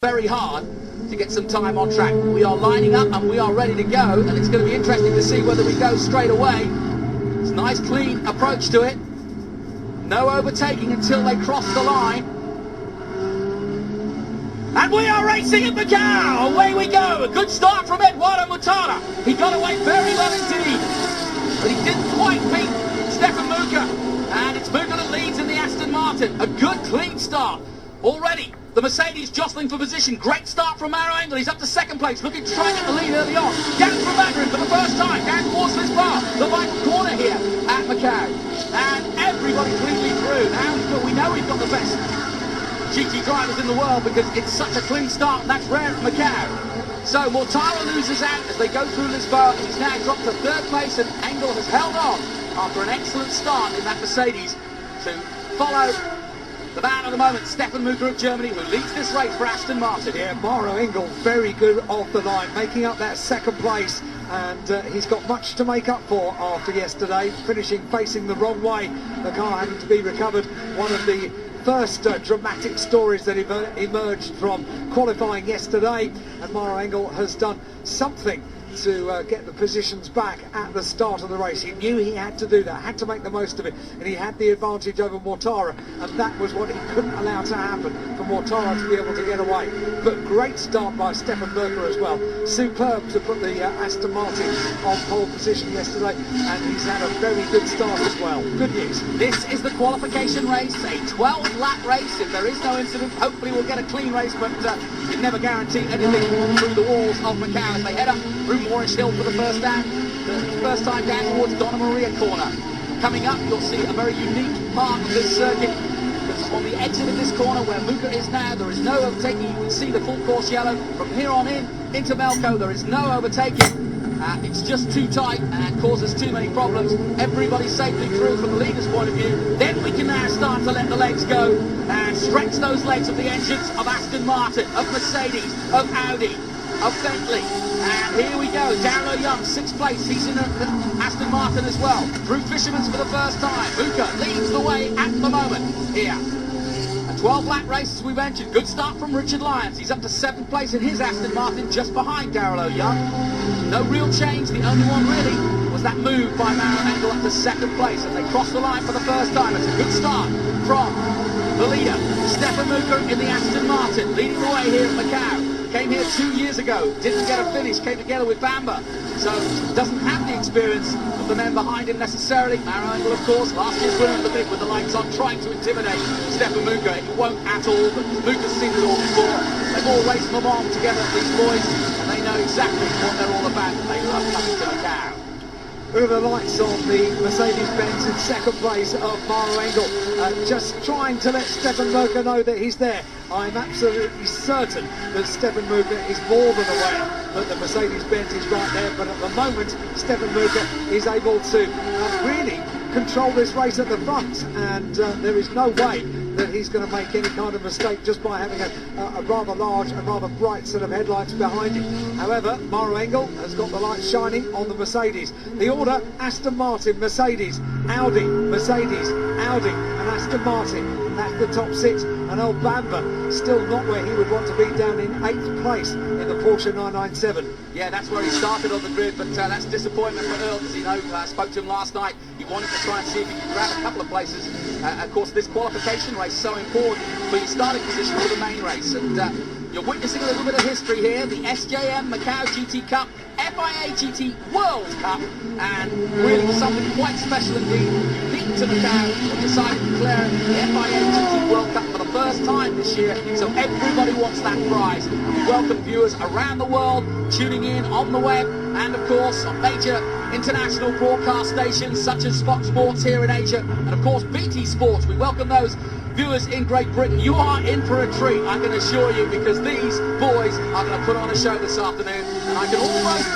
very hard to get some time on track. We are lining up and we are ready to go, and it's going to be interesting to see whether we go straight away. It's a nice clean approach to it. No overtaking until they cross the line. And we are racing at Macau. Away we go. A good start from Eduardo Mortara. He got away very well indeed, but he didn't quite beat Stefan Muka. And it's Muka that leads in the Aston Martin. A good clean start already. The Mercedes jostling for position. Great start from Mauro Engel. He's up to second place, looking to try and get the lead early on. Down from Madrid for the first time. Down towards this bar. The vital corner here at Macau. And everybody cleanly through. Now we know we've got the best GT drivers in the world because it's such a clean start, and that's rare at Macau. So Mortara loses out as they go through Lisboa. He's now dropped to third place, and Engel has held on after an excellent start in that Mercedes to follow the man at the moment, Stefan Muka of Germany, who leads this race for Aston Martin. Yeah, Mauro Engel very good off the line, making up that second place, and he's got much to make up for after yesterday, finishing facing the wrong way, the car having to be recovered. One of the first dramatic stories that emerged from qualifying yesterday, and Mauro Engel has done something to get the positions back at the start of the race. He knew he had to do that, had to make the most of it, and he had the advantage over Mortara, and that was what he couldn't allow to happen, for Mortara to be able to get away. But great start by Stefan Muka as well. Superb to put the Aston Martin on pole position yesterday, and he's had a very good start as well. Good news. This is the qualification race, a 12-lap race. If there is no incident, hopefully we'll get a clean race, but you never guarantee anything through the walls of Macau as they head up through Moorish Hill for the first time down towards Donna Maria corner. Coming up, you'll see a very unique part of this circuit, because on the exit of this corner where Muka is now, there is no overtaking. You can see the full course yellow. From here on in into Melco, there is no overtaking. It's just too tight and causes too many problems. Everybody safely through from the leader's point of view. Then we can now start to let the legs go and stretch those legs of the engines of Aston Martin, of Mercedes, of Audi, of Bentley. And here we go, Darrell Young, 6th place, he's in Aston Martin as well. Through Fisherman's for the first time. Muka leads the way at the moment here. A 12-lap race, as we mentioned. Good start from Richard Lyons. He's up to 7th place in his Aston Martin, just behind Darrell Young. No real change, the only one really was that move by Mauro Engel up to 2nd place as they cross the line for the first time. It's a good start from the leader, Stefan Muka in the Aston Martin, leading the way here at Macau. Came here 2 years ago, didn't get a finish, came together with Bamba, so doesn't have the experience of the men behind him necessarily. Mauro Engel, of course, last year's winner at the bit with the lights on, trying to intimidate Stefan Muka. He won't at all, but Muka's seen it all before. They've all raced Le Mans together, these boys, and they know exactly what they're all about. They love coming to Macau. With the lights on the Mercedes-Benz in 2nd place of Mauro Engel, just trying to let Stefan Muka know that he's there. I'm absolutely certain that Stefan Muka is more than aware that the Mercedes-Benz is right there, but at the moment Stefan Muka is able to really control this race at the front, and there is no way that he's going to make any kind of mistake just by having a rather large and rather bright set of headlights behind him. However, Mauro Engel has got the lights shining on the Mercedes. The order: Aston Martin, Mercedes, Audi, Mercedes, Audi and Aston Martin. That's the top 6, and old Bamba still not where he would want to be, down in 8th place in the Porsche 997. Yeah, that's where he started on the grid, but that's disappointment for Earl, because I spoke to him last night. He wanted to try and see if he could grab a couple of places. Of course, this qualification race is so important for your starting position for the main race, and you're witnessing a little bit of history here. The SJM Macau GT Cup, FIA GT World Cup, and really something quite special indeed, unique to Macau. They decided to declare the FIA GT World Cup for the first time this year, so everybody wants that prize. And we welcome viewers around the world tuning in on the web, and of course on major international broadcast stations such as Fox Sports here in Asia, and of course BT Sports. We welcome those viewers in Great Britain. You are in for a treat, I can assure you, because these boys are going to put on a show this afternoon, and I can almost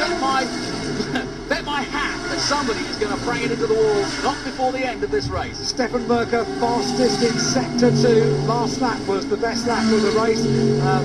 bet my hat that somebody is going to bring it into the wall, not before the end of this race. Stefan Merker fastest in sector 2. Last lap was the best lap of the race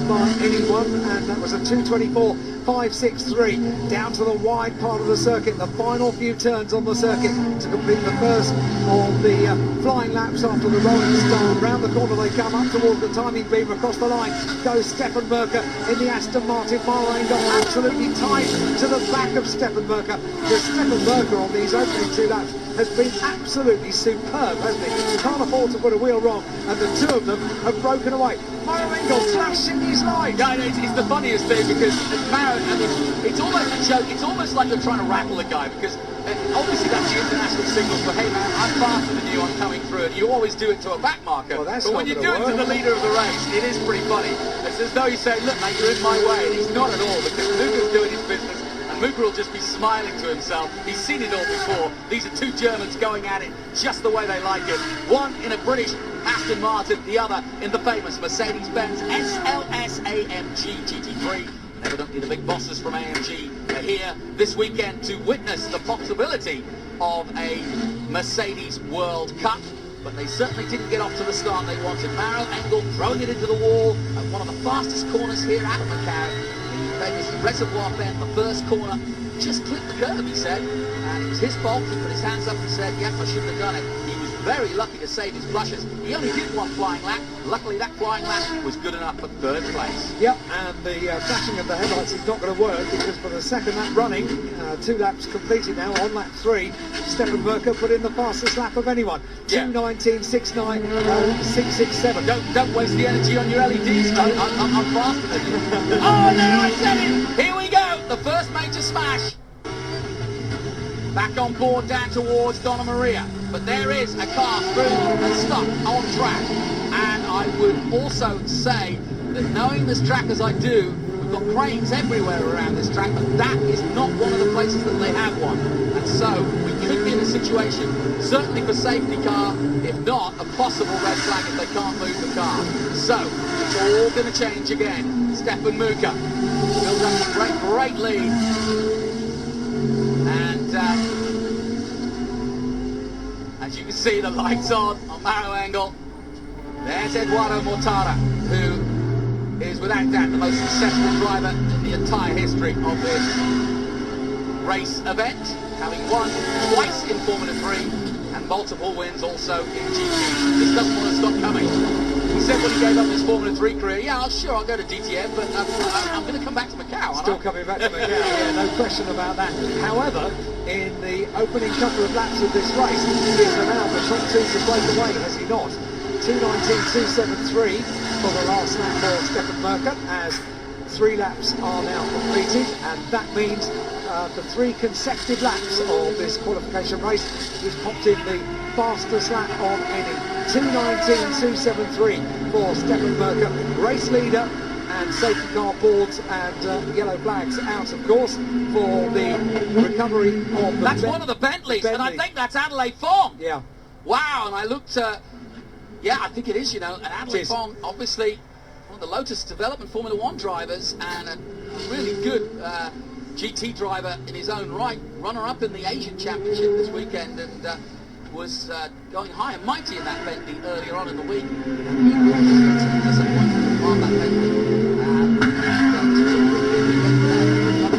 by anyone, and that was a 2:24.563 down to the wide part of the circuit, the final few turns on the circuit to complete the first of the flying laps after the rolling start. Round the corner they come up towards the timing beam. Across the line goes Stefan Merker in the Aston Martin. Marengo absolutely tied to the back of Stefan Merker. Because Stefan Merker on these opening 2 laps has been absolutely superb, hasn't he? He can't afford to put a wheel wrong, and the 2 of them have broken away. Marengo flashing his light. Yeah, it's the funniest thing, because it's almost a joke. It's almost like you're trying to rattle the guy, because obviously that's the international signal for, hey man, I'm faster than you, I'm coming through, and you always do it to a back marker. Well, but when you do it to the leader of the race, it is pretty funny. It's as though you say, look mate, you're in my way, and he's not at all, because Luca's doing his business. Muka will just be smiling to himself. He's seen it all before. These are 2 Germans going at it just the way they like it. One in a British Aston Martin, the other in the famous Mercedes-Benz SLS AMG GT3. And evidently the big bosses from AMG are here this weekend to witness the possibility of a Mercedes World Cup. But they certainly didn't get off to the start they wanted. Marengo throwing it into the wall at one of the fastest corners here at Macau. Famous reservoir bend, the first corner, just clipped the curve, he said, and it was his fault. He put his hands up and said, yep, I shouldn't have done it. He was very lucky to save his blushes. He only did 1 flying lap. Luckily that flying lap was good enough for 3rd place. Yep, and the flashing of the headlights is not going to work, because for the 2nd lap running, 2 laps completed now on lap 3, Stefan Merker put in the fastest lap of anyone. 2:19.69.667. Don't waste the energy on your LEDs, mate. I'm faster than you. Oh, there I said it! Here we go, the first major smash. Back on board down towards Donna Maria. But there is a car through and stuck on track. And I would also say that knowing this track as I do, we've got cranes everywhere around this track, but that is not one of the places that they have one. And so we could be in a situation, certainly for safety car, if not a possible red flag if they can't move the car. So it's all going to change again. Stefan Merker built up a great lead. And as you can see, the lights on Marengo. There's Eduardo Mortara, who is without doubt the most successful driver in the entire history of this race event, having won twice in Formula 3 and multiple wins also in GT. This doesn't want to stop coming. He said when he gave up his Formula 3 career, yeah, sure, I'll go to DTM, but I'm going to come back to Macau. Still coming back to Macau, yeah, no question about that. However, in the opening couple of laps of this race, he's allowed the top 2 to break away, has he not? 2:19.273 for the last lap for Stefan Merker, as 3 laps are now completed, and that means for 3 consecutive laps of this qualification race, he's popped in the fastest lap of any. 2:19.273 for Stefan Merker, race leader, and safety car boards and yellow flags out, of course, for the recovery of the... That's one of the Bentleys, and I think that's Adelaide Fong. Yeah. Wow, and I looked... yeah, I think it is, you know, and Adelaide Fong, obviously one of the Lotus Development Formula 1 drivers, and a really good GT driver in his own right, runner-up in the Asian Championship this weekend, and was going high and mighty in that Bentley earlier on in the week. Disappointed on that Bentley.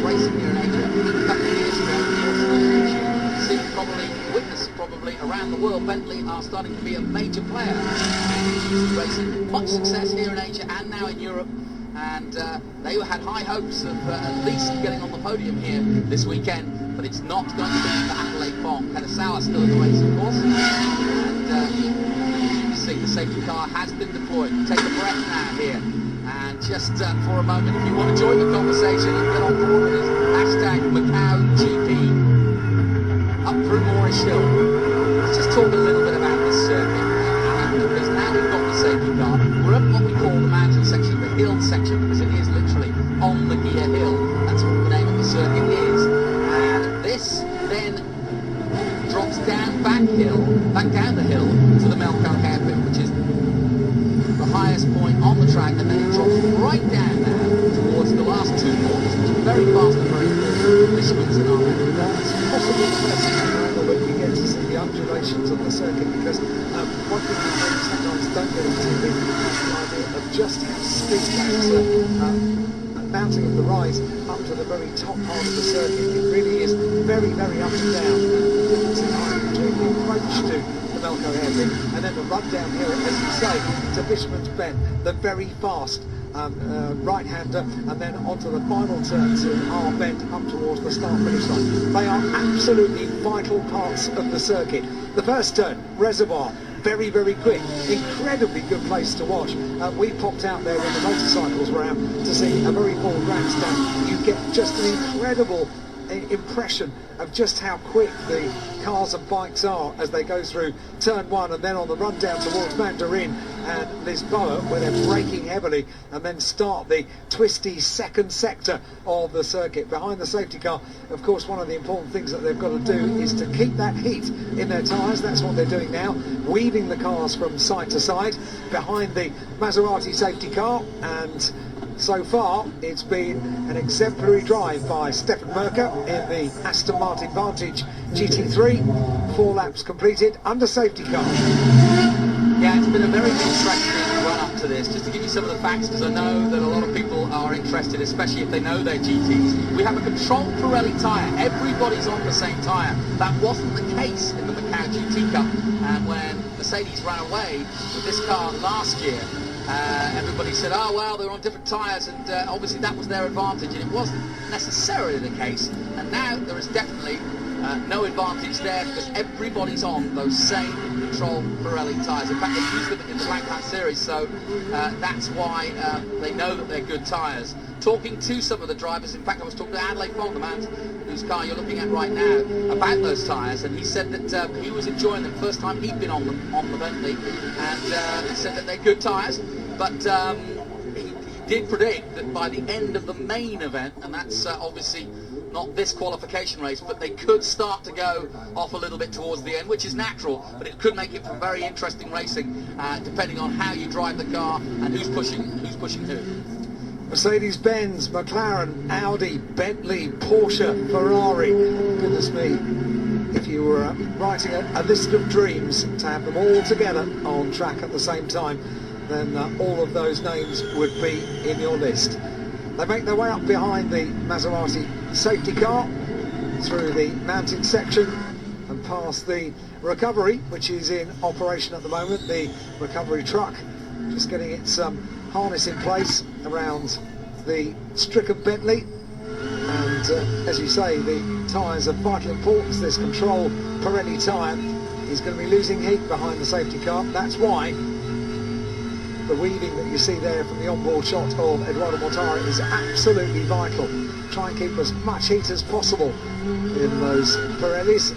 Racing here in Asia a couple of years ago. See, probably around the world, Bentley are starting to be a major player in racing. Much success here in Asia and now in Europe, and they had high hopes of at least getting on the podium here this weekend, but it's not going to be for Adelaide Fong. Kanazawa still in the race, of course, and you can see the safety car has been deployed. Take a breath now here, and just for a moment, if you want to join the conversation and get on board with us, hashtag MacauGP up through Moorish Hill. Let's just talk a little bit about this circuit, because now we've got the safety car. We're up what we call the mountain section, the hill section, because it is literally on the gear hill. That's what the name of the circuit is. And this then drops down back down the hill to the Melco hairpin, which is the highest point on the track, and then it drops right down now towards the last 2 corners, which is very fast and very good. The punishments in our That's possibly the best angle that you get to see the undulations of the circuit, because one thing you sometimes don't get into the idea of just how steep that mounting of the rise up to the very top part of the circuit. It really is very, very up and down. The difference in height between the approach to the Melco hairpin and then the run downhill, as you say, to Fisherman's Bend, the very fast right-hander, and then onto the final turn to our bend up towards the start-finish line. They are absolutely vital parts of the circuit. The first turn, Reservoir, very, very quick, incredibly good place to watch. We popped out there when the motorcycles were out to see a very full grandstand. You get just an incredible impression of just how quick the cars and bikes are as they go through turn one, and then on the run down towards Mandarin and Lisboa, where they're braking heavily, and then start the twisty second sector of the circuit behind the safety car. Of course, one of the important things that they've got to do is to keep that heat in their tyres. That's what they're doing now, weaving the cars from side to side behind the Maserati safety car, and so far it's been an exemplary drive by Stefan Merker in the Aston Martin Vantage GT3. 4 laps completed under safety car. Yeah, it's been a very interesting run up to this. Just to give you some of the facts, because I know that a lot of people are interested, especially if they know their GTs. We have a controlled Pirelli tyre. Everybody's on the same tyre. That wasn't the case in the Macau GT Cup. And when Mercedes ran away with this car last year, everybody said, oh well, they were on different tyres, and obviously that was their advantage, and it wasn't necessarily the case. And now there is definitely no advantage there, because everybody's on those same controlled Pirelli tyres. In fact, they used them in the Black Hat Series, so that's why they know that they're good tyres. Talking to some of the drivers, in fact I was talking to Adelaide Fong, the man whose car you're looking at right now, about those tyres, and he said that he was enjoying them. First time he'd been on the Bentley, and he said that they're good tyres, but he did predict that by the end of the main event, and that's obviously not this qualification race, but they could start to go off a little bit towards the end, which is natural, but it could make it for very interesting racing, depending on how you drive the car and who's pushing who. Mercedes-Benz, McLaren, Audi, Bentley, Porsche, Ferrari. Goodness me, if you were writing a list of dreams to have them all together on track at the same time, then all of those names would be in your list. They make their way up behind the Maserati safety car through the mounted section and past the recovery, which is in operation at the moment. The recovery truck just getting its harness in place around the stricken Bentley, and as you say, the tyres of vital importance. This control Pirelli tyre is going to be losing heat behind the safety car. That's why the weaving that you see there from the onboard shot of Eduardo Mortara is absolutely vital. Try and keep as much heat as possible in those Pirellis.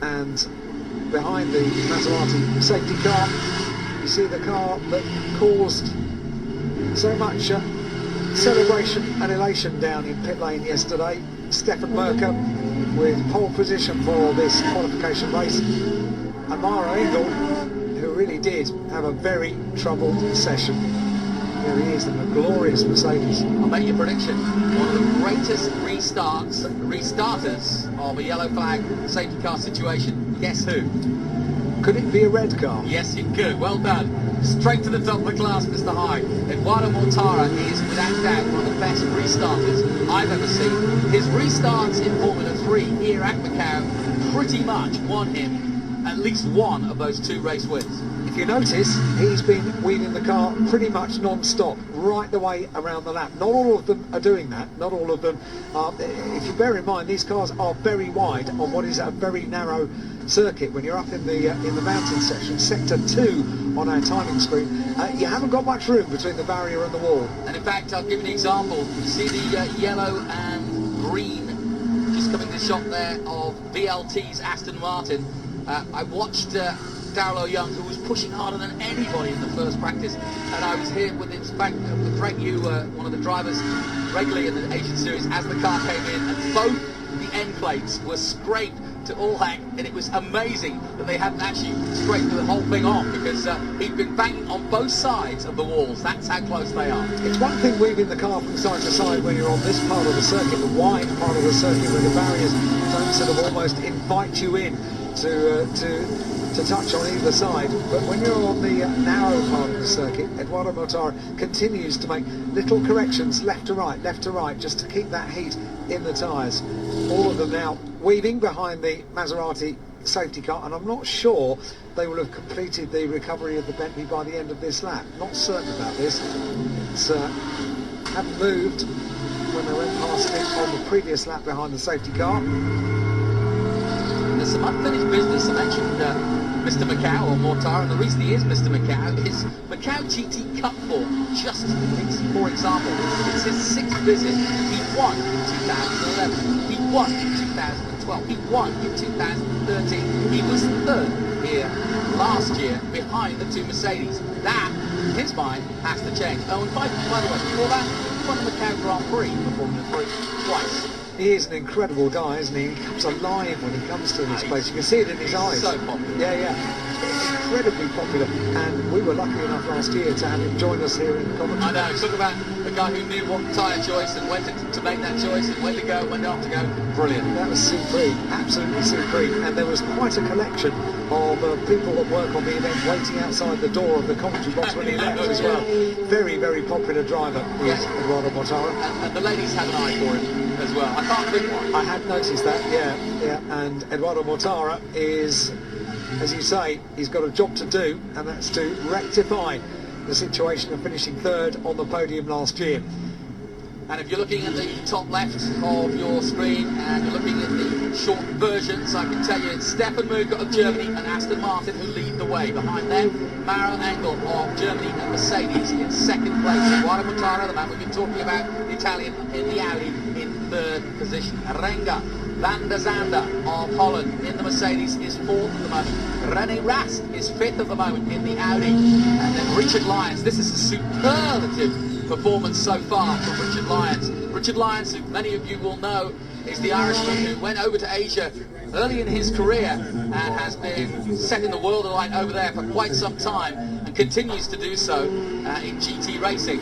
And behind the Maserati safety car, you see the car that caused so much celebration and elation down in pit lane yesterday. Stefan Merker with pole position for this qualification race, and Maro Engel, who really did have a very troubled session. Here he is in a glorious Mercedes. I'll make your prediction. One of the greatest restarters of a yellow flag safety car situation. Guess who? Could it be a red car? Yes, it could. Well done. Straight to the top of the class, Mr. High. Eduardo Mortara is, without doubt, one of the best restarters I've ever seen. His restarts in Formula 3 here at Macau pretty much won him at least one of those 2 race wins. If you notice, he's been weaving the car pretty much non-stop, right the way around the lap. Not all of them are doing that, not all of them are. If you bear in mind, these cars are very wide on what is a very narrow circuit. When you're up in the mountain section, sector 2 on our timing screen, you haven't got much room between the barrier and the wall. And in fact, I'll give you an example. You see the yellow and green just coming to the shot there of VLT's Aston Martin. I watched Darrell O'Young, who was pushing harder than anybody in the first practice, and I was here with Frank Yu, one of the drivers regularly in the Asian Series, as the car came in, and both the end plates were scraped to all heck, and it was amazing that they hadn't actually scraped the whole thing off, because he'd been banging on both sides of the walls. That's how close they are. It's one thing weaving the car from side to side when you're on this part of the circuit, the wide part of the circuit where the barriers don't sort of almost invite you in to touch on either side, but when you're on the narrow part of the circuit, Edoardo Mortara continues to make little corrections left to right, just to keep that heat in the tyres. All of them now weaving behind the Maserati safety car, and I'm not sure they will have completed the recovery of the Bentley by the end of this lap. Not certain about this. It's hadn't moved when they went past it on the previous lap behind the safety car. There's some unfinished business. I mentioned Mr. Macau, or Mortara, and the reason he is Mr. Macau is Macau GT Cup form. Just for example, it's his 6th visit. He won in 2011, he won in 2012, he won in 2013, he was 3rd here last year behind the 2 Mercedes. That, in his mind, has to change. Oh, and by the way, before that, he won the Macau Grand Prix for Formula 3 twice. He is an incredible guy, isn't he? He comes alive when he comes to this place. You can see it in his eyes. So popular. Yeah. Incredibly popular. And we were lucky enough last year to have him join us here in the commentary. I know. Talk about a guy who knew what tyre choice and when to make that choice and when to go, when not to go. Brilliant. That was supreme. Absolutely supreme. And there was quite a collection of people that work on the event waiting outside the door of the commentary box when he left as well. Very, very popular driver, yes, Edoardo Mortara. And the ladies have an eye for him as well. I can't think one. I had noticed that, yeah. And Edoardo Mortara is, as you say, he's got a job to do, and that's to rectify the situation of finishing 3rd on the podium last year. And if you're looking at the top left of your screen and you're looking at the short versions, I can tell you it's Stefan Muka of Germany and Aston Martin who lead the way. Behind them, Maro Engel of Germany and Mercedes in 2nd place. Edoardo Mortara, the man we've been talking about, the Italian in the Audi, in 3rd position. Renga van der Zande of Holland in the Mercedes is 4th at the moment. René Rast is 5th at the moment in the Audi. And then Richard Lyons. This is a superlative performance so far from Richard Lyons. Richard Lyons, who many of you will know, is the Irishman who went over to Asia early in his career and has been setting the world alight over there for quite some time and continues to do so in GT racing.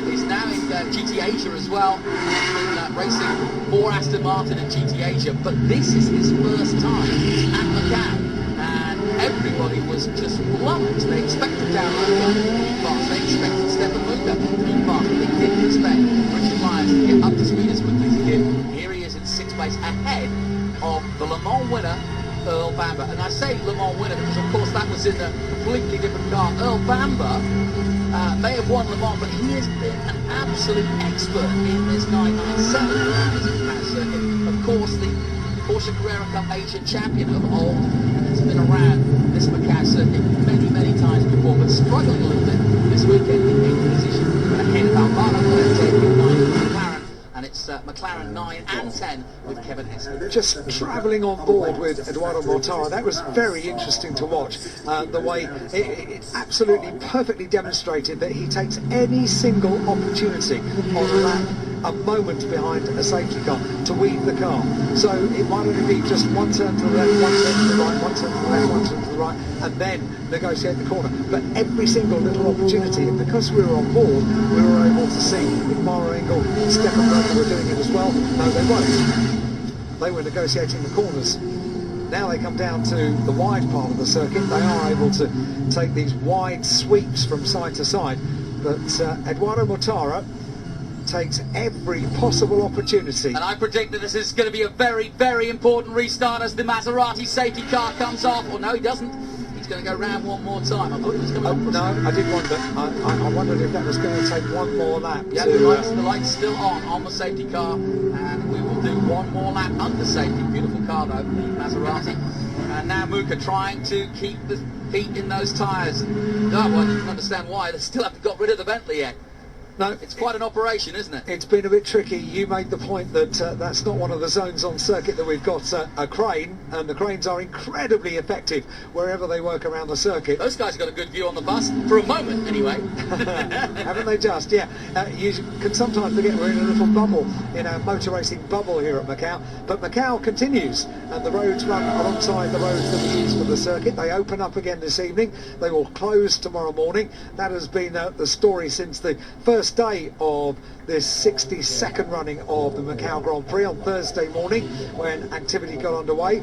Is now in GT Asia as well. He's been racing for Aston Martin in GT Asia, but this is his first time at Macau. Everybody was just blunt. They expected Darren to be fast. They expected Stefan Muka to be fast. But they didn't expect Richard Lyons to get up to speed as quickly as he did. Here he is in 6th place ahead of the Le Mans winner, Earl Bamber. And I say Le Mans winner because, of course, that was in a completely different car. Earl Bamber may have won Le Mans, but he has been an absolute expert in this 997 around this Macau circuit. Of course, the Porsche Carrera Cup Asian champion of old, and has been around this Macau circuit many times before, but struggling a little bit this weekend in 8th position ahead of Albano, 9 with McLaren, and it's McLaren 9 and 10 with Kevin Esper. Just travelling on board with Edoardo Mortara, that was very interesting to watch. The way it absolutely perfectly demonstrated that he takes any single opportunity on a lap, a moment behind a safety car, to weave the car. So it might only be just one turn to the left, one turn to the right, one turn to the left, one turn to the right, and then negotiate the corner. But every single little opportunity, and because we were on board, we were able to see if Maro Engel and Stefan Muka were doing it as well. No, they weren't. They were negotiating the corners. Now they come down to the wide part of the circuit. They are able to take these wide sweeps from side to side. But Edoardo Mortara takes every possible opportunity. And I predict that this is going to be a very important restart as the Maserati safety car comes off. Or no, he doesn't. He's going to go round one more time. I thought he was coming off. No, I did wonder. I wondered if that was going to take one more lap. Yeah, the light's still on the safety car, and we will do one more lap under safety. Beautiful car though, the Maserati. And now Muka trying to keep the heat in those tyres. No, I didn't understand why. They still haven't got rid of the Bentley yet. No. It's quite an operation, isn't it? It's been a bit tricky. You made the point that that's not one of the zones on circuit that we've got a crane, and the cranes are incredibly effective wherever they work around the circuit. Those guys have got a good view on the bus, for a moment anyway. Haven't they just? Yeah. You can sometimes forget we're in a little bubble, in our motor racing bubble here at Macau. But Macau continues, and the roads run alongside the roads that we use for the circuit. They open up again this evening. They will close tomorrow morning. That has been the story since the first day of this 62nd running of the Macau Grand Prix on Thursday morning, when activity got underway.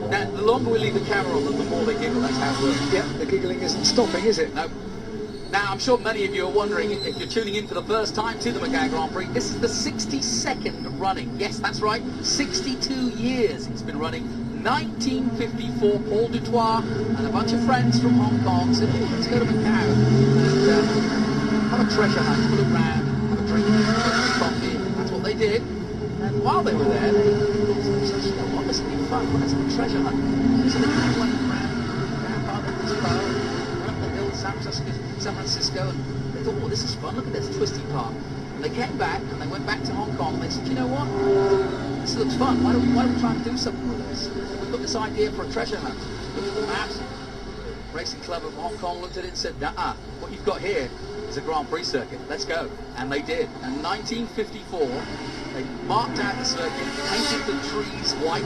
Now, the longer we leave the camera on them, the more they giggle. That's how it works. Yeah, the giggling isn't stopping, is it? No. Now, I'm sure many of you are wondering, if you're tuning in for the first time to the Macau Grand Prix, this is the 62nd running. Yes, that's right, 62 years it's been running. 1954, Paul Dutoit and a bunch of friends from Hong Kong said, oh, let's go to Macau and have a treasure hunt, look around, have a drink, have a coffee. That's what they did. And while they were there, they thought to themselves, you know what, this will be fun, let's have a treasure hunt. So they kind of went around part of this bar, went up the hill, San Francisco, and they thought, oh, this is fun, look at this twisty part. And they came back, and they went back to Hong Kong, and they said, you know what, this looks fun, why don't we try and do something with this? We've got this idea for a treasure hunt. Looked at the maps, Racing Club of Hong Kong looked at it and said, nah, what you've got here is a Grand Prix circuit, let's go. And they did. And 1954, they marked out the circuit, painted the trees white,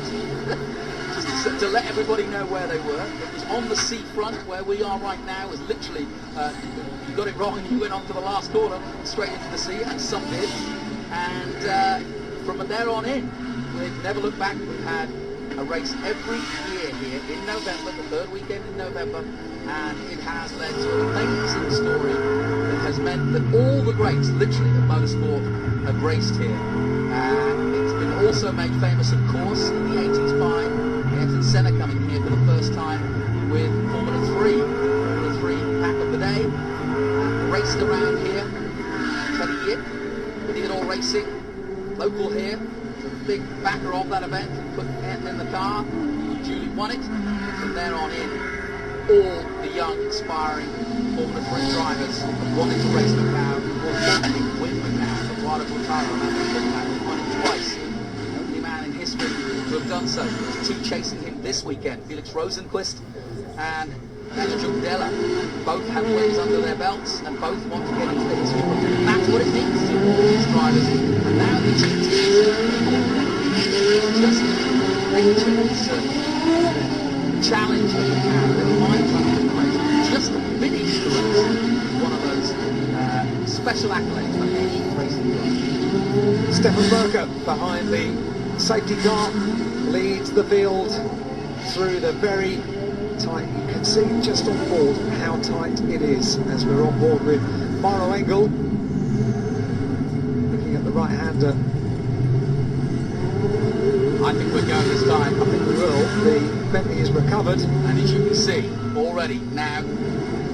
just to let everybody know where they were. It was on the seafront, where we are right now. It was literally, you got it wrong and you went on to the last corner, straight into the sea, and some did. And from there on in, we've never looked back. We've had a race every year here in November, the third weekend in November, and it has led to an amazing story that has meant that all the greats, literally, of motorsport have raced here. It's been also made famous, of course, in the 80s by Ayrton Senna coming here for the first time with Formula 3. Formula 3 pack of the day. Raced around here. Teddy Yip, Winning It All Racing, local here. Big backer of that event, put Ayrton in the car, Julie won it. From there on in, all the young, aspiring Formula 3 drivers have wanted to race Macau, or wanted to win Macau. Eduardo Mortara, who won it twice, the only man in history to have done so. There's two chasing him this weekend, Felix Rosenqvist and Daniel Jungdella. Both have wins under their belts, and both want to get into the history book. And that's what it means to all these drivers. And now the GTs just challenge of Macau. Never mind trying to win the race. Just to finish the race is one of those special accolades for any racing driver. Stefan Berger behind the safety car leads the field through the very tight. You can see just on board how tight it is as we're on board with Mauro Engel. Looking at the right-hander. I think we're going this time. I think we will. The Bentley is recovered. And as you can see already now, a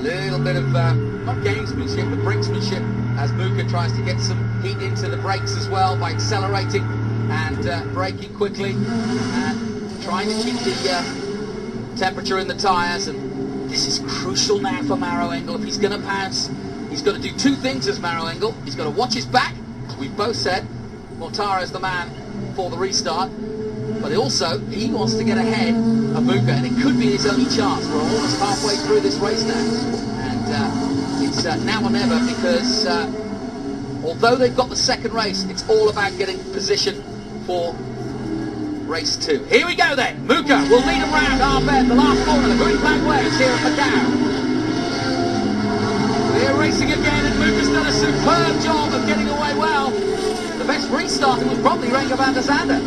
little bit of, not gamesmanship, but brinksmanship, as Muka tries to get some heat into the brakes as well by accelerating and braking quickly and trying to keep the temperature in the tyres. And this is crucial now for Mauro Engel. If he's going to pounce, he's got to do two things as Mauro Engel. He's got to watch his back, as we've both said. Mortara is the man for the restart, but also he wants to get ahead of Muka, and it could be his only chance. We're almost halfway through this race now, and it's now or never, because although they've got the second race, it's all about getting position for race 2. Here we go then. Muka will lead them round half end, the last corner, the green flag waves here at Macau. We're racing again, and Muka's done a superb job of getting away well. The best restarting was probably Renger van der Zande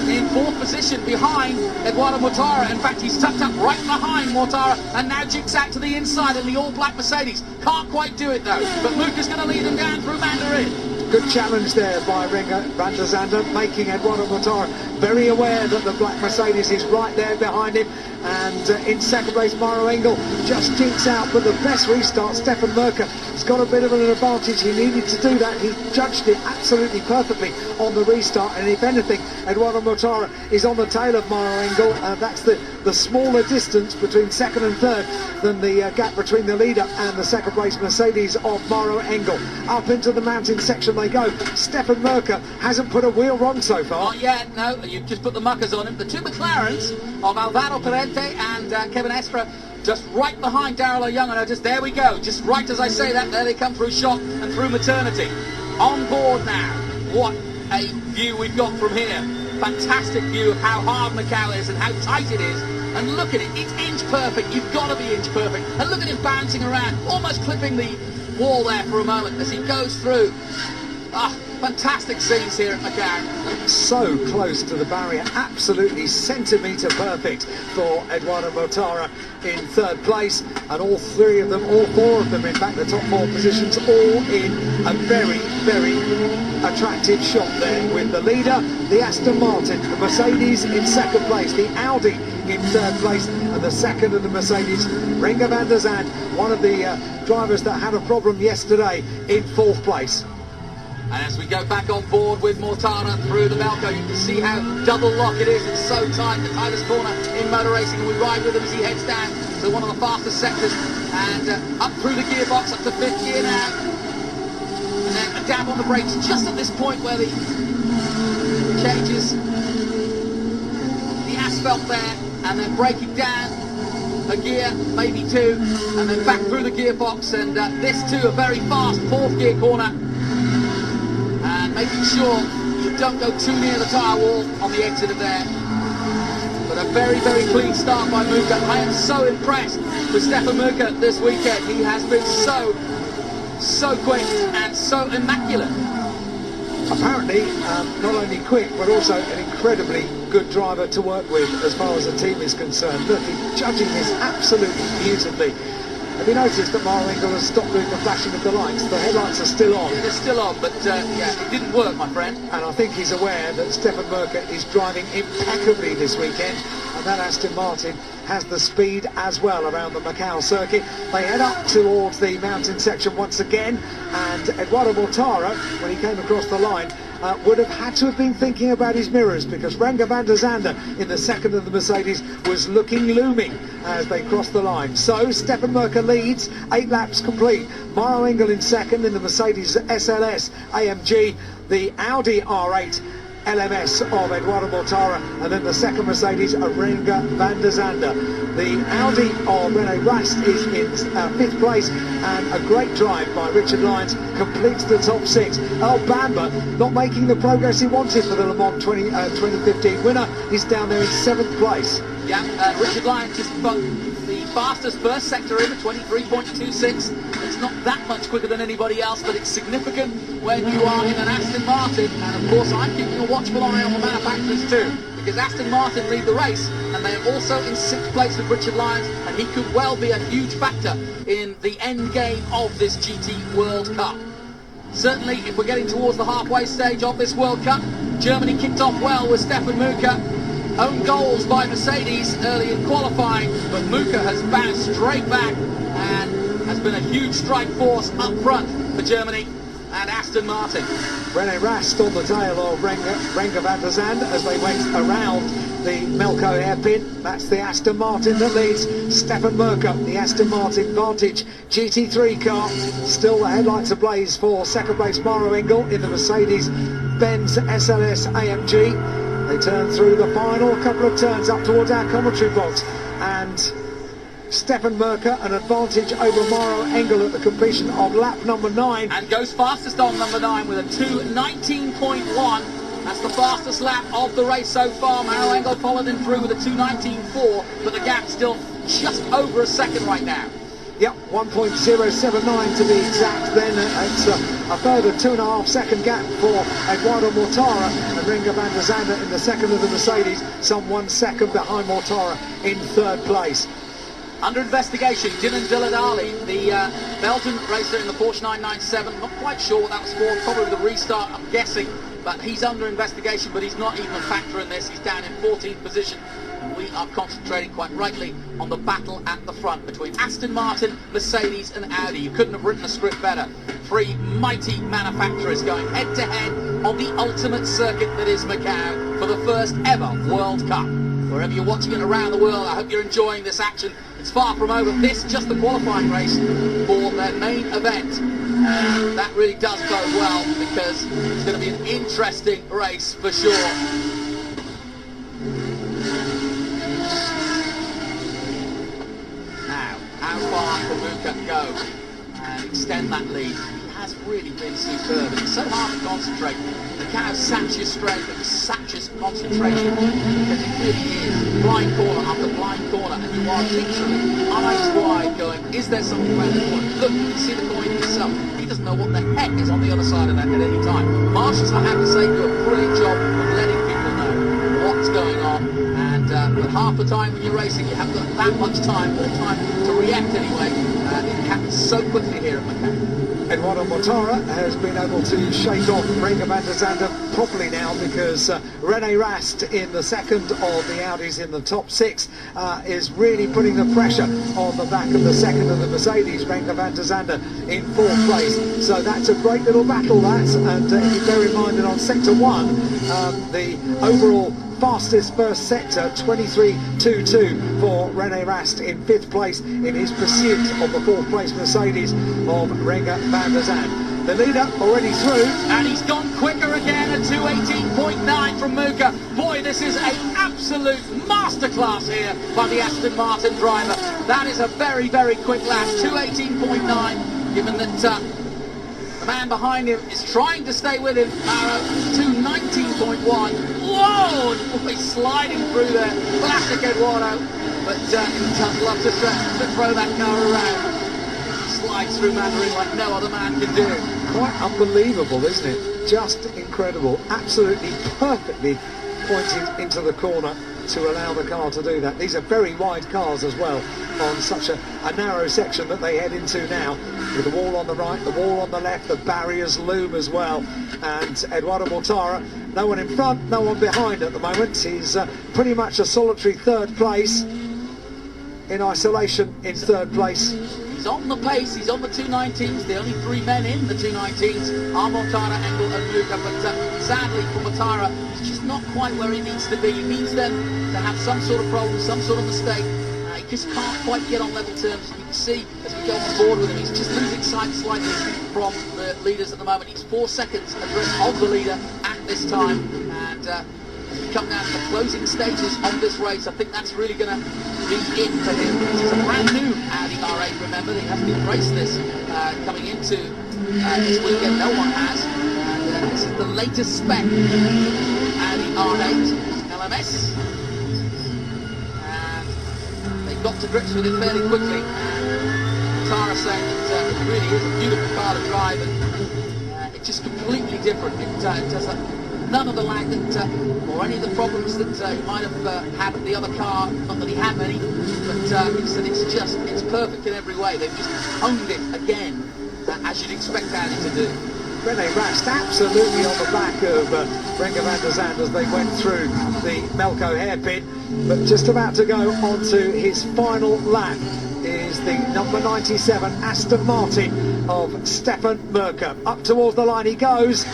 in 4th position behind Eduardo Mortara. In fact, he's tucked up right behind Mortara and now jigs out to the inside in the all-black Mercedes. Can't quite do it though, but Muka's going to lead them down through Mandarin. Good challenge there by Renger van der Zande, making Eduardo Mortara very aware that the black Mercedes is right there behind him. And in second place, Mauro Engel just jinks out, but the best restart, Stefan Berger, has got a bit of an advantage. He needed to do that. He judged it absolutely perfectly on the restart, and if anything, Eduardo Mortara is on the tail of Mauro Engel. That's the the smaller distance between second and third than the gap between the leader and the second place Mercedes of Mauro Engel. Up into the mountain section they go. Stefan Merker hasn't put a wheel wrong so far. Not yet, no. You've just put the muckers on him. The two McLarens of Alvaro Parente and Kevin Estra just right behind Daryl O'Young, and just there we go. Just right as I say that, there they come through shock and through maternity. On board now. What a view we've got from here. Fantastic view of how hard Macau is and how tight it is. And look at it, it's inch perfect. You've got to be inch perfect. And look at him bouncing around, almost clipping the wall there for a moment as he goes through. Fantastic scenes here at Macau. So close to the barrier, absolutely centimetre perfect for Eduardo Mortara in third place, and all four of them, in fact the top four positions, all in a very, very attractive shot there, with the leader, the Aston Martin, the Mercedes in second place, the Audi in third place, and the second of the Mercedes, Renger van der Zandt, one of the drivers that had a problem yesterday, in fourth place. And as we go back on board with Mortara through the Belco, you can see how double lock it is. It's so tight, the tightest corner in motor racing. We ride with him as he heads down to one of the fastest sectors, and up through the gearbox, up to fifth gear now. And then a dab on the brakes just at this point where the changes the asphalt there, and then braking down a gear, maybe two, and then back through the gearbox, and this too, a very fast fourth gear corner. And making sure you don't go too near the tyre wall on the exit of there. But a very, very clean start by Muka. I am so impressed with Stefan Muka this weekend. He has been so quick and so immaculate. Apparently, not only quick, but also an incredibly good driver to work with as far as the team is concerned. Look, he's judging this absolutely beautifully. Have you noticed that Mauro Engel has stopped doing the flashing of the lights? The headlights are still on. Yeah, they're still on, but yeah, it didn't work, my friend. And I think he's aware that Stefan Merker is driving impeccably this weekend, and that Aston Martin has the speed as well around the Macau circuit. They head up towards the mountain section once again, and Eduardo Mortara, when he came across the line, would have had to have been thinking about his mirrors, because Renger van der Zandt in the second of the Mercedes was looking looming as they crossed the line. So Stefan Merker leads, 8 laps complete. Mauro Engel in second in the Mercedes SLS AMG, the Audi R8 LMS of Eduardo Mortara, and then the second Mercedes, Renger van der Zandt. The Audi of René Rast is in fifth place, and a great drive by Richard Lyons completes the top 6. El Bamba not making the progress he wanted for the Le Mans 2015 winner. He's down there in 7th place. Yeah, Richard Lyons just the fastest first sector in at 23.26. It's not that much quicker than anybody else, but it's significant when you are in an Aston Martin. And of course, I'm keeping a watchful eye on the manufacturers too, because Aston Martin lead the race, and they're also in 6th place with Richard Lyons, and he could well be a huge factor in the end game of this GT World Cup. Certainly, if we're getting towards the halfway stage of this World Cup, Germany kicked off well with Stefan Muka. Own goals by Mercedes early in qualifying, but Muka has bounced straight back and has been a huge strike force up front for Germany and Aston Martin. René Rast on the tail of Renger van der Zandt as they went around the Melco hairpin. That's the Aston Martin that leads. Stefan Merker, the Aston Martin Vantage GT3 car. Still the headlights ablaze for second place Mauro Engel in the Mercedes-Benz SLS AMG. They turn through the final couple of turns up towards our commentary box, and Stefan Merker an advantage over Mauro Engel at the completion of lap number 9. And goes fastest on number 9 with a 2:19.1. That's the fastest lap of the race so far. Mauro Engel followed him through with a 2:19.4, but the gap's still just over a second right now. Yep, 1.079 to be exact then. It's a further 2.5 second gap for Eduardo Mortara and Renger van der Zandt in the second of the Mercedes, some 1 second behind Mortara in third place. Under investigation, Dylan Dilladali, the Belgian racer in the Porsche 997, not quite sure what that was for, probably the restart, I'm guessing, but he's under investigation, but he's not even a factor in this. He's down in 14th position. And we are concentrating quite rightly on the battle at the front between Aston Martin, Mercedes and Audi. You couldn't have written a script better. 3 mighty manufacturers going head-to-head on the ultimate circuit that is Macau for the first ever World Cup. Wherever you're watching it around the world, I hope you're enjoying this action. It's far from over. This is just the qualifying race for their main event. That really does bode well, because it's going to be an interesting race for sure. Now, how far can Muka go and extend that lead? He has really been superb. It's so hard to concentrate. The cow saps your strength, it saps your concentration, because it really is blind corner after blind corner, and you are literally eyes wide going, is there something around the corner? Look, you can see the coin yourself. He doesn't know what the heck is on the other side of that at any time. Marshals, I have to say, do a brilliant job of letting people know what's going on, and but half the time when you're racing, you haven't got that much time, or time to react anyway. It happens so quickly here at Macau. Eduardo Mortara has been able to shake off Renger van der Zande properly now, because Rene Rast in the second of the Audis in the top six is really putting the pressure on the back of the second of the Mercedes, Renger van der Zande in fourth place. So that's a great little battle, that, and if you bear in mind that on sector one, the overall fastest first sector, 23.22 for Rene Rast in fifth place in his pursuit of the fourth place Mercedes of Renger van der Zande. The leader already through, and he's gone quicker again at 2:18.9 from Muka. Boy, this is an absolute masterclass here by the Aston Martin driver. That is a very, very quick lap. 2:18.9, given that the man behind him is trying to stay with him. 2:19.1. Whoa! Boy, sliding through there. Classic Eduardo. But he does love to throw that car around. Slides through Mandarin like no other man can do. Quite unbelievable, isn't it? Just incredible. Absolutely perfectly pointed into the corner to allow the car to do that. These are very wide cars as well, on such a narrow section that they head into now, with the wall on the right, the wall on the left, the barriers loom as well. And Eduardo Mortara, no one in front, no one behind at the moment. He's pretty much a solitary third place, in isolation in third place. He's on the pace, he's on the 219s, the only three men in the 219s are Mortara, Engel and Muka, but sadly for Mortara, he's just not quite where he needs to be. He needs them to have some sort of problem, some sort of mistake. He just can't quite get on level terms. You can see as we go on board with him, he's just losing sight slightly from the leaders at the moment. He's 4 seconds adrift of the leader at this time, and as we come down to the closing stages of this race, I think that's really going to be it for him. This is a brand new Audi R8, remember, he hasn't even raced this coming into this weekend, no one has, and this is the latest spec Audi R8 LMS, and they got to grips with it fairly quickly, and Tara saying that it really is a beautiful car to drive, and it's just completely different. It does none of the lag that, or any of the problems that he might have had with the other car. Not that he had many, but he said it's perfect in every way. They've just honed it again, as you'd expect Audi to do. Rene Rast absolutely on the back of Renger van der Zande as they went through the Melco hairpin, but just about to go on to his final lap is the number 97 Aston Martin of Stefan Merker. Up towards the line he goes.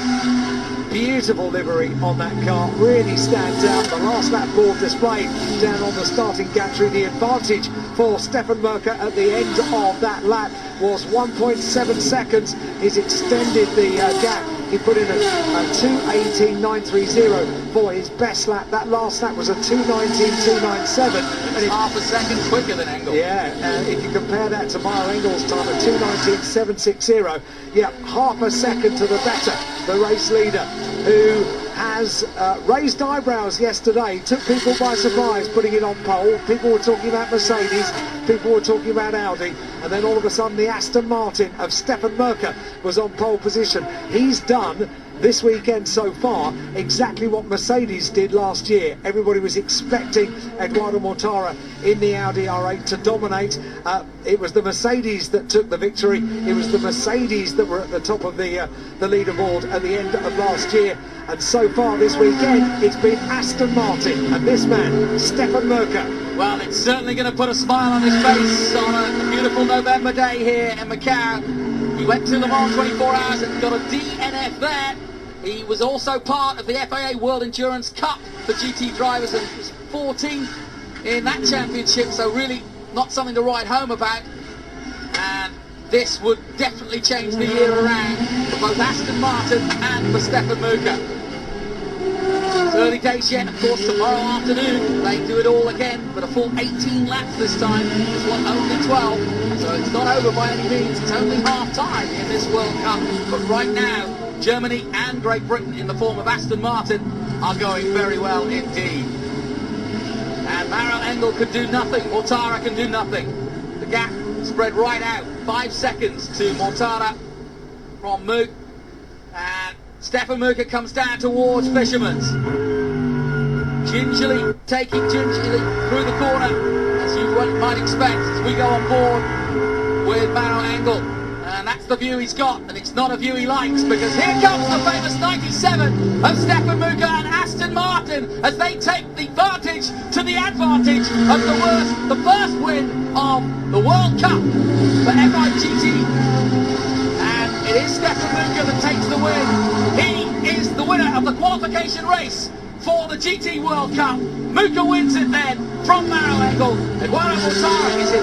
Beautiful livery on that car, really stands out. The last lap board displayed down on the starting gantry. The advantage for Stefan Merker at the end of that lap was 1.7 seconds. He's extended the gap. He put in a 2:18.930 for his best lap. That last lap was a 2:19.297. And it's half a second quicker than Engel. Yeah, if you compare that to Meyer Engel's time at 2:19.760, yeah, half a second to the better. The race leader, who has raised eyebrows yesterday, took people by surprise putting it on pole. People were talking about Mercedes, people were talking about Audi, and then all of a sudden the Aston Martin of Stefan Merker was on pole position. He's done this weekend so far exactly what Mercedes did last year. Everybody was expecting Eduardo Mortara in the Audi R8 to dominate. It was the Mercedes that took the victory. It was the Mercedes that were at the top of the leaderboard at the end of last year. And so far this weekend, it's been Aston Martin and this man, Stefan Merker. Well, it's certainly going to put a smile on his face on a beautiful November day here in Macau. He went to Le Mans 24 hours and got a DNF there. He was also part of the FIA World Endurance Cup for GT drivers and was 14th in that championship, so really not something to write home about. And this would definitely change the year around for both Aston Martin and for Stefan Muka. It's early days yet, of course. Tomorrow afternoon they do it all again, but a full 18 laps this time. This one only 12, so it's not over by any means. It's only half time in this World Cup, but right now Germany and Great Britain, in the form of Aston Martin, are going very well indeed. And Maro Engel can do nothing, Mortara can do nothing. The gap spread right out, 5 seconds to Mortara from Mook, and Stefan Muka comes down towards Fisherman's. Gingerly through the corner, as you might expect, as we go on board with Maro Engel. And that's the view he's got, and it's not a view he likes, because here comes the famous 97 of Stefan Muka and Aston Martin as they take the advantage to the advantage of the first win of the World Cup for FIGT. And it is Stefan Muka that takes the win. He is the winner of the qualification race for the GT World Cup. Muka wins it then from Maro Engel. Eduardo Mortara is in